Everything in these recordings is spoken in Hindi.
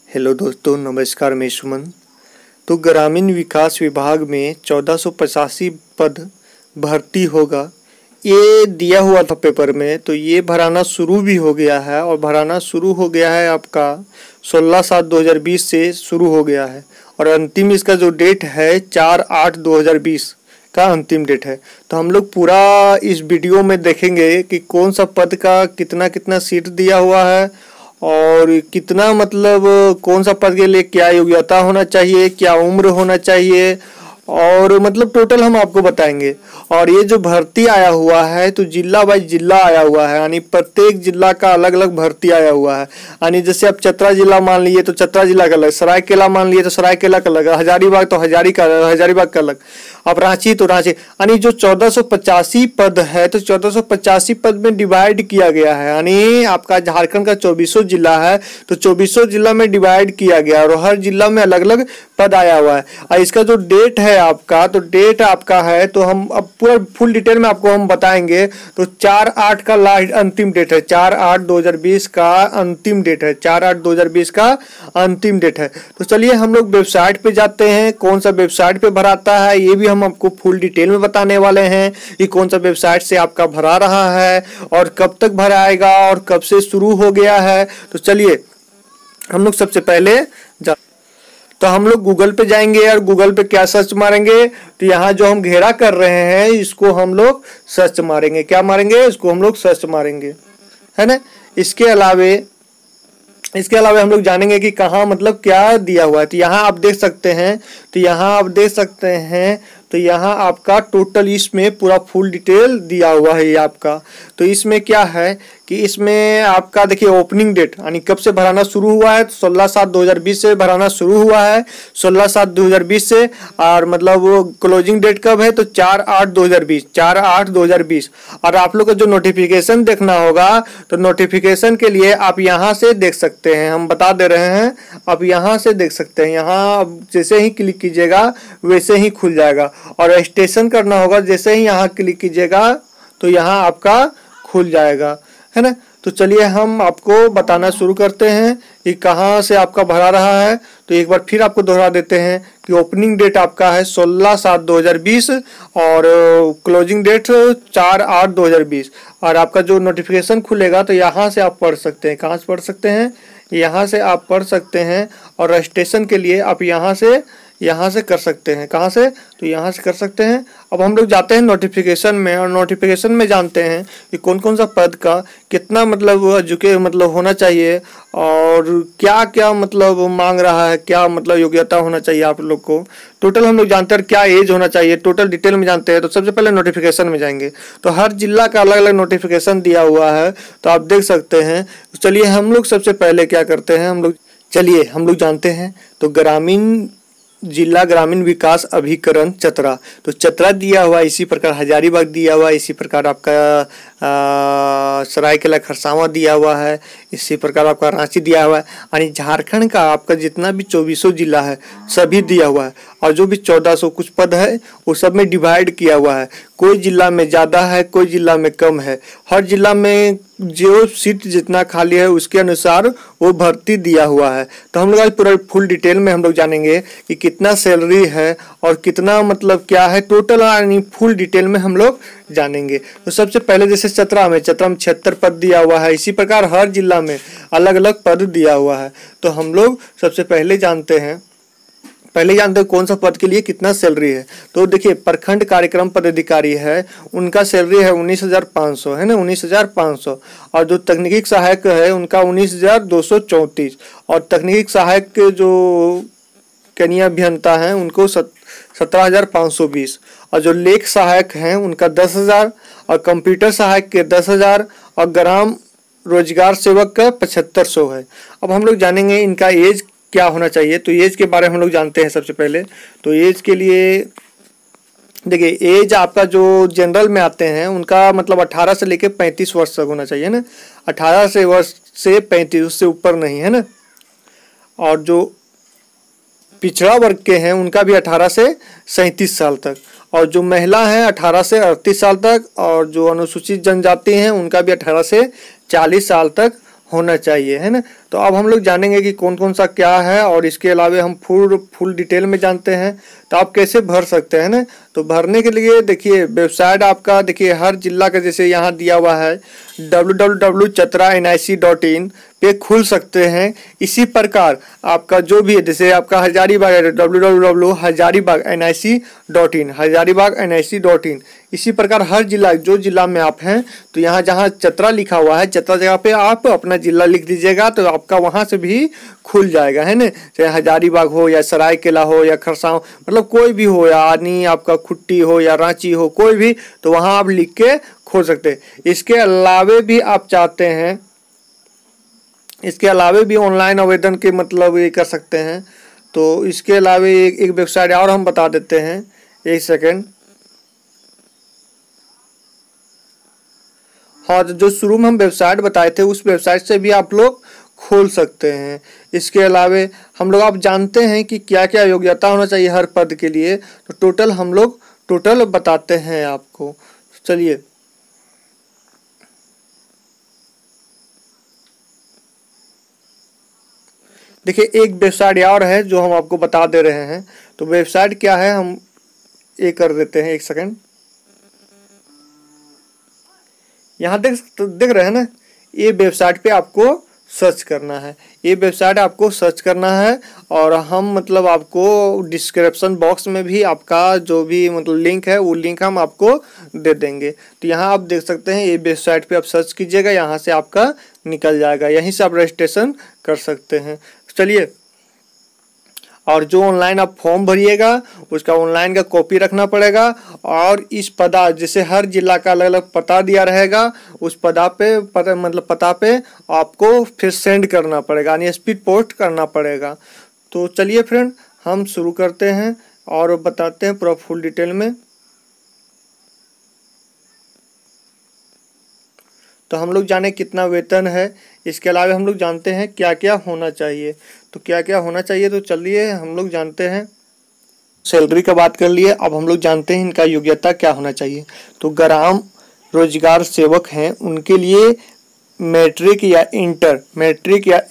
हेलो दोस्तों, नमस्कार। मैं सुमन। तो ग्रामीण विकास विभाग में 1485 पद भर्ती होगा, ये दिया हुआ था पेपर में। तो ये भराना शुरू भी हो गया है और भराना शुरू हो गया है आपका 16/7/2020 से शुरू हो गया है और अंतिम इसका जो डेट है 4/8/2020 का अंतिम डेट है। तो हम लोग पूरा इस वीडियो में देखेंगे कि कौन सा पद का कितना कितना सीट दिया हुआ है और कितना मतलब कौन सा पद के लिए क्या योग्यता होना चाहिए, क्या उम्र होना चाहिए और मतलब टोटल हम आपको बताएंगे। और ये जो भर्ती आया हुआ है तो जिला वाइज जिला आया हुआ है, यानी प्रत्येक जिला का अलग अलग भर्ती आया हुआ है। यानी जैसे आप चतरा जिला मान लिए तो चतरा जिला का अलग, सरायकेला मान लिए तो सरायकेला का अलग, हजारीबाग तो हजारीबाग का अलग, अब रांची तो रांची। यानी जो 1485 पद है तो 1485 पद में डिवाइड किया गया है। यानी आपका झारखंड का 24 जिला है तो 24 जिला में डिवाइड किया गया और हर जिला में अलग अलग पद आया हुआ है। और इसका जो डेट है आपका, तो डेट आपका है तो हम अब पूरा फुल डिटेल में आपको हम बताएंगे। तो 4/8 का लास्ट अंतिम डेट है, 4/8/2020 का अंतिम डेट है, 4/8/2020 का अंतिम डेट है। तो चलिए हम लोग वेबसाइट पे जाते हैं, कौन सा वेबसाइट पे भराता है ये भी हम आपको फुल डिटेल में बताने वाले हैं कि कौन सा वेबसाइट से आपका भरा रहा है और कब तक भराएगा और कब से शुरू हो गया है। तो चलिए हम लोग सबसे पहले तो हम लोग गूगल पे जाएंगे और गूगल पे क्या सर्च मारेंगे, तो यहाँ जो हम घेरा कर रहे हैं इसको हम लोग सर्च मारेंगे। क्या मारेंगे? इसको हम लोग सर्च मारेंगे, है ना। इसके अलावा हम लोग जानेंगे कि कहाँ मतलब क्या दिया हुआ है। तो यहाँ आप देख सकते हैं, तो यहाँ आपका टोटल इसमें पूरा फुल डिटेल दिया हुआ है ये आपका। तो इसमें क्या है कि इसमें आपका देखिए ओपनिंग डेट यानी कब से भराना शुरू हुआ है, 16/7/2020 से भराना शुरू हुआ है, 16/7/2020 से। और मतलब वो क्लोजिंग डेट कब है तो 4/8/2020। और आप लोग को जो नोटिफिकेशन देखना होगा तो नोटिफिकेशन के लिए आप यहाँ से देख सकते हैं, हम बता दे रहे हैं, आप यहाँ से देख सकते हैं। यहाँ जैसे ही क्लिक कीजिएगा वैसे ही खुल जाएगा और रजिस्ट्रेशन करना होगा, जैसे ही यहाँ क्लिक कीजिएगा तो यहाँ आपका खुल जाएगा, है ना। तो चलिए हम आपको बताना शुरू करते हैं कि कहाँ से आपका भरा रहा है। तो एक बार फिर आपको दोहरा देते हैं कि ओपनिंग डेट आपका है 16/7/2020 और क्लोजिंग डेट 4/8/2020। और आपका जो नोटिफिकेशन खुलेगा तो यहाँ से आप पढ़ सकते हैं। कहाँ से पढ़ सकते हैं? यहाँ से आप पढ़ सकते हैं और रजिस्ट्रेशन के लिए आप यहाँ से कर सकते हैं। कहाँ से? तो यहाँ से कर सकते हैं। अब हम लोग जाते हैं नोटिफिकेशन में और नोटिफिकेशन में जानते हैं कि कौन कौन सा पद का कितना मतलब मतलब होना चाहिए और क्या क्या मतलब मांग रहा है, क्या मतलब योग्यता होना चाहिए आप लोग को। टोटल हम लोग जानते हैं क्या एज होना चाहिए, टोटल डिटेल में जानते हैं। तो सबसे पहले नोटिफिकेशन में जाएंगे तो हर जिला का अलग अलग नोटिफिकेशन दिया हुआ है, तो आप देख सकते हैं। चलिए हम लोग सबसे पहले क्या करते हैं, हम लोग जानते हैं। तो जिला ग्रामीण विकास अभिकरण चतरा, तो चतरा दिया हुआ, इसी प्रकार हजारीबाग दिया हुआ, इसी प्रकार आपका सरायकेला खरसावां दिया हुआ है, इसी प्रकार आपका रांची दिया हुआ है। यानी झारखंड का आपका जितना भी 24 जिला है सभी दिया हुआ है और जो भी 1400 कुछ पद है वो सब में डिवाइड किया हुआ है। कोई जिला में ज़्यादा है, कोई जिला में कम है। हर जिला में जो सीट जितना खाली है उसके अनुसार वो भर्ती दिया हुआ है। तो हम लोग आज पूरा फुल डिटेल में हम लोग जानेंगे कि कितना सैलरी है और कितना मतलब क्या है टोटल, यानी फुल डिटेल में हम लोग जानेंगे। तो सबसे पहले जैसे चतरा में 76 पद दिया हुआ है, इसी प्रकार हर जिला में अलग अलग पद दिया हुआ है। तो हम लोग सबसे पहले जानते हैं कौन सा पद के लिए कितना सैलरी है। तो देखिए प्रखंड कार्यक्रम पदाधिकारी है, उनका सैलरी है 19,500, है ना, 19,500। और जो तकनीकी सहायक है उनका 19,234 और तकनीकी सहायक के जो कनीय अभियंता हैं उनको 17,520 और जो लेख सहायक हैं उनका 10,000 और कंप्यूटर सहायक के 10,000 और ग्राम रोजगार सेवक का 7500 है। अब हम लोग जानेंगे इनका एज क्या होना चाहिए। तो एज के बारे में हम लोग जानते हैं सबसे पहले। तो एज के लिए देखिए एज आपका जो जनरल में आते हैं उनका मतलब 18 से लेकर 35 वर्ष तक होना चाहिए ना, 18 वर्ष से 35, उससे ऊपर नहीं, है ना। और जो पिछड़ा वर्ग के हैं उनका भी 18 से 37 साल तक और जो महिला हैं 18 से 38 साल तक और जो अनुसूचित जनजाति हैं उनका भी 18 से 40 साल तक होना चाहिए, है ना। तो अब हम लोग जानेंगे कि कौन कौन सा क्या है, और इसके अलावा हम फुल डिटेल में जानते हैं। तो आप कैसे भर सकते हैं ना। तो भरने के लिए देखिए वेबसाइट आपका देखिए हर जिला का जैसे यहाँ दिया हुआ है www.chatra.nic.in पे खुल सकते हैं। इसी प्रकार आपका जो भी है जैसे आपका हजारीबाग है www.hazaribag.nic.in hazaribag.nic.in। इसी प्रकार हर जिला जो जिला में आप हैं तो यहाँ जहाँ चतरा लिखा हुआ है चतरा जगह पे आप अपना जिला लिख दीजिएगा तो आपका वहाँ से भी खुल जाएगा, है ना। चाहे हजारीबाग हो या सरायकेला हो या खरसांव, मतलब कोई भी हो, या आनी आपका खुट्टी हो या रांची हो, कोई भी, तो वहाँ आप लिख के खोल सकते हैं। इसके अलावे भी आप चाहते हैं, इसके अलावे भी ऑनलाइन आवेदन के मतलब ये कर सकते हैं। तो इसके अलावे एक वेबसाइट और हम बता देते हैं, एक सेकेंड। हाँ, तो जो शुरू में हम वेबसाइट बताए थे उस वेबसाइट से भी आप लोग खोल सकते हैं। इसके अलावे हम लोग आप जानते हैं कि क्या क्या योग्यता होना चाहिए हर पद के लिए, तो टोटल हम लोग टोटल बताते हैं आपको। चलिए देखिए एक वेबसाइट और है जो हम आपको बता दे रहे हैं। तो वेबसाइट क्या है हम ये कर देते हैं, एक सेकेंड। यहाँ देख रहे हैं ना, ये वेबसाइट पे आपको सर्च करना है, ये वेबसाइट आपको सर्च करना है। और हम मतलब आपको डिस्क्रिप्शन बॉक्स में भी आपका जो भी मतलब लिंक है वो लिंक हम आपको दे देंगे। तो यहाँ आप देख सकते हैं ये वेबसाइट पे आप सर्च कीजिएगा, यहाँ से आपका निकल जाएगा, यहीं से आप रजिस्ट्रेशन कर सकते हैं। चलिए, और जो ऑनलाइन आप फॉर्म भरिएगा उसका ऑनलाइन का कॉपी रखना पड़ेगा। और इस पता जैसे हर जिला का अलग अलग पता दिया रहेगा, उस पता पे आपको फिर सेंड करना पड़ेगा, यानी स्पीड पोस्ट करना पड़ेगा। तो चलिए फ्रेंड हम शुरू करते हैं और बताते हैं पूरा फुल डिटेल में। तो हम लोग जाने कितना वेतन है, इसके अलावा हम लोग जानते हैं क्या क्या होना चाहिए। तो क्या क्या होना चाहिए, तो चलिए हम लोग जानते हैं। सैलरी का बात कर लिए, अब हम लोग जानते हैं इनका योग्यता क्या होना चाहिए। तो ग्राम रोजगार सेवक हैं उनके लिए मैट्रिक या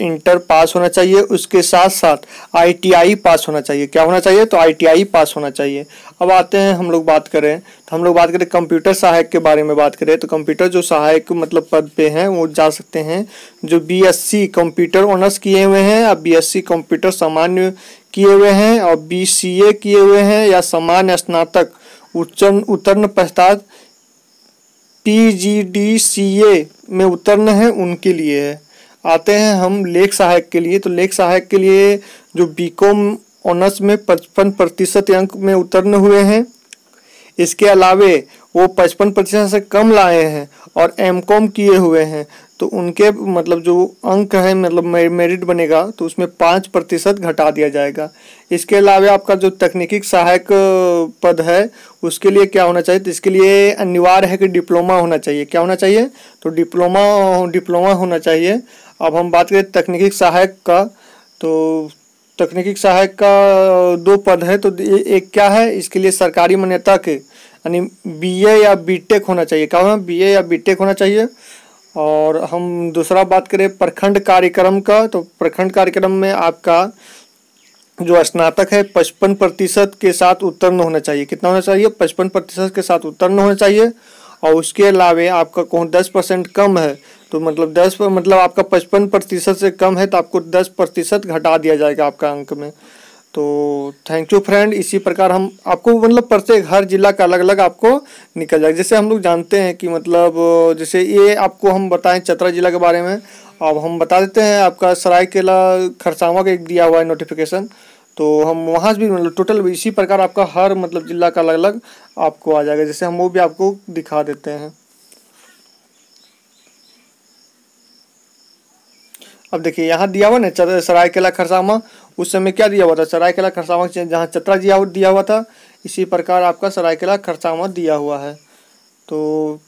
इंटर पास होना चाहिए। उसके साथ साथ ITI पास होना चाहिए। क्या होना चाहिए, तो ITI पास होना चाहिए। अब आते हैं हम लोग बात करें, तो हम लोग बात करें कंप्यूटर सहायक के बारे में बात करें, तो कंप्यूटर जो सहायक मतलब पद पे हैं वो जा सकते हैं जो BSc कंप्यूटर ऑनर्स किए हुए हैं, या BSc कंप्यूटर सामान्य किए हुए हैं, और BCA किए हुए हैं, या सामान्य स्नातक उत्तीर्ण पश्चात PGDCA में उत्तीर्ण है उनके लिए है। आते हैं हम लेख सहायक के लिए, तो लेख सहायक के लिए जो BCom ऑनर्स में 55% अंक में उत्तीर्ण हुए हैं, इसके अलावे वो 55% से कम लाए हैं और MCom किए हुए हैं, तो उनके मतलब जो अंक है मतलब मेरिट बनेगा तो उसमें 5% घटा दिया जाएगा। इसके अलावा आपका जो तकनीकी सहायक पद है उसके लिए क्या होना चाहिए, तो इसके लिए अनिवार्य है कि डिप्लोमा होना चाहिए। क्या होना चाहिए, तो डिप्लोमा होना चाहिए। अब हम बात करें तकनीकी सहायक का, तो तकनीकी सहायक का 2 पद है। तो एक क्या है, इसके लिए सरकारी मान्यता के यानी BA या BTech होना चाहिए। क्या होना, BA या BTech होना चाहिए। और हम दूसरा बात करें प्रखंड कार्यक्रम का, तो प्रखंड कार्यक्रम में आपका जो स्नातक है 55% के साथ उत्तीर्ण होना चाहिए। कितना होना चाहिए, 55% के साथ उत्तीर्ण होना चाहिए। और उसके अलावा आपका कौन 10% कम है, तो मतलब आपका 55% से कम है तो आपको 10% घटा दिया जाएगा आपका अंक में। तो थैंक यू फ्रेंड। इसी प्रकार हम आपको मतलब प्रत्येक हर जिला का अलग अलग आपको निकल जाएगा। जैसे हम लोग जानते हैं कि मतलब जैसे ये आपको हम बताएं चतरा जिला के बारे में, अब हम बता देते हैं आपका सरायकेला खरसावां का एक दिया हुआ है नोटिफिकेशन, तो हम वहाँ से भी मतलब टोटल इसी प्रकार आपका हर मतलब जिला का अलग अलग आपको आ जाएगा। जैसे हम वो भी आपको दिखा देते हैं। अब देखिए यहाँ दिया हुआ ना सरायकेला खरसावां, उस समय क्या दिया हुआ था, सरायकेला खरसावां जहाँ चतरा दिया हुआ था, इसी प्रकार आपका सरायकेला खरसावां दिया हुआ है। तो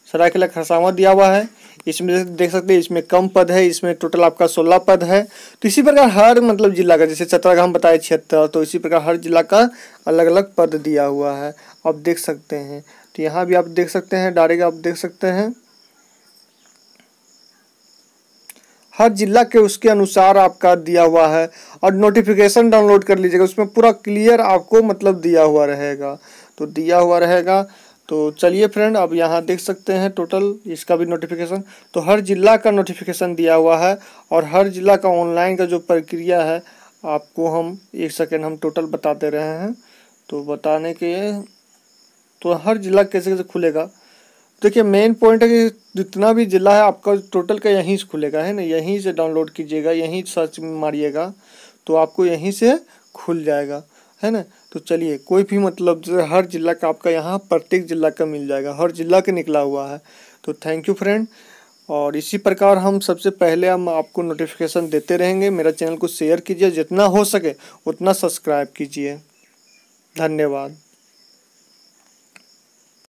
सरायकेला खरसावां दिया हुआ है, इसमें देख सकते हैं इसमें कम पद है, इसमें टोटल आपका 16 पद है। तो इसी प्रकार हर मतलब जिला का, जैसे चतरा का हम बताए 76, तो इसी प्रकार हर जिला का अलग अलग पद दिया हुआ है, आप देख सकते हैं। तो यहाँ भी आप देख सकते हैं, डायरेक्ट आप देख सकते हैं हर जिला के उसके अनुसार आपका दिया हुआ है। और नोटिफिकेशन डाउनलोड कर लीजिएगा, उसमें पूरा क्लियर आपको मतलब दिया हुआ रहेगा, तो दिया हुआ रहेगा। तो चलिए फ्रेंड, अब यहाँ देख सकते हैं टोटल इसका भी नोटिफिकेशन, तो हर जिला का नोटिफिकेशन दिया हुआ है। और हर जिला का ऑनलाइन का जो प्रक्रिया है आपको हम 1 सेकेंड हम टोटल बता दे रहे हैं। तो बताने के तो हर जिला कैसे कैसे खुलेगा, देखिए मेन पॉइंट है कि जितना भी जिला है आपका टोटल का यहीं से खुलेगा, है ना, यहीं से डाउनलोड कीजिएगा, यहीं सर्च मारिएगा तो आपको यहीं से खुल जाएगा, है ना। तो चलिए कोई भी मतलब जैसे हर जिला का आपका यहाँ प्रत्येक जिला का मिल जाएगा, हर जिला के निकला हुआ है। तो थैंक यू फ्रेंड, और इसी प्रकार हम सबसे पहले हम आपको नोटिफिकेशन देते रहेंगे। मेरा चैनल को शेयर कीजिए, जितना हो सके उतना सब्सक्राइब कीजिए। धन्यवाद।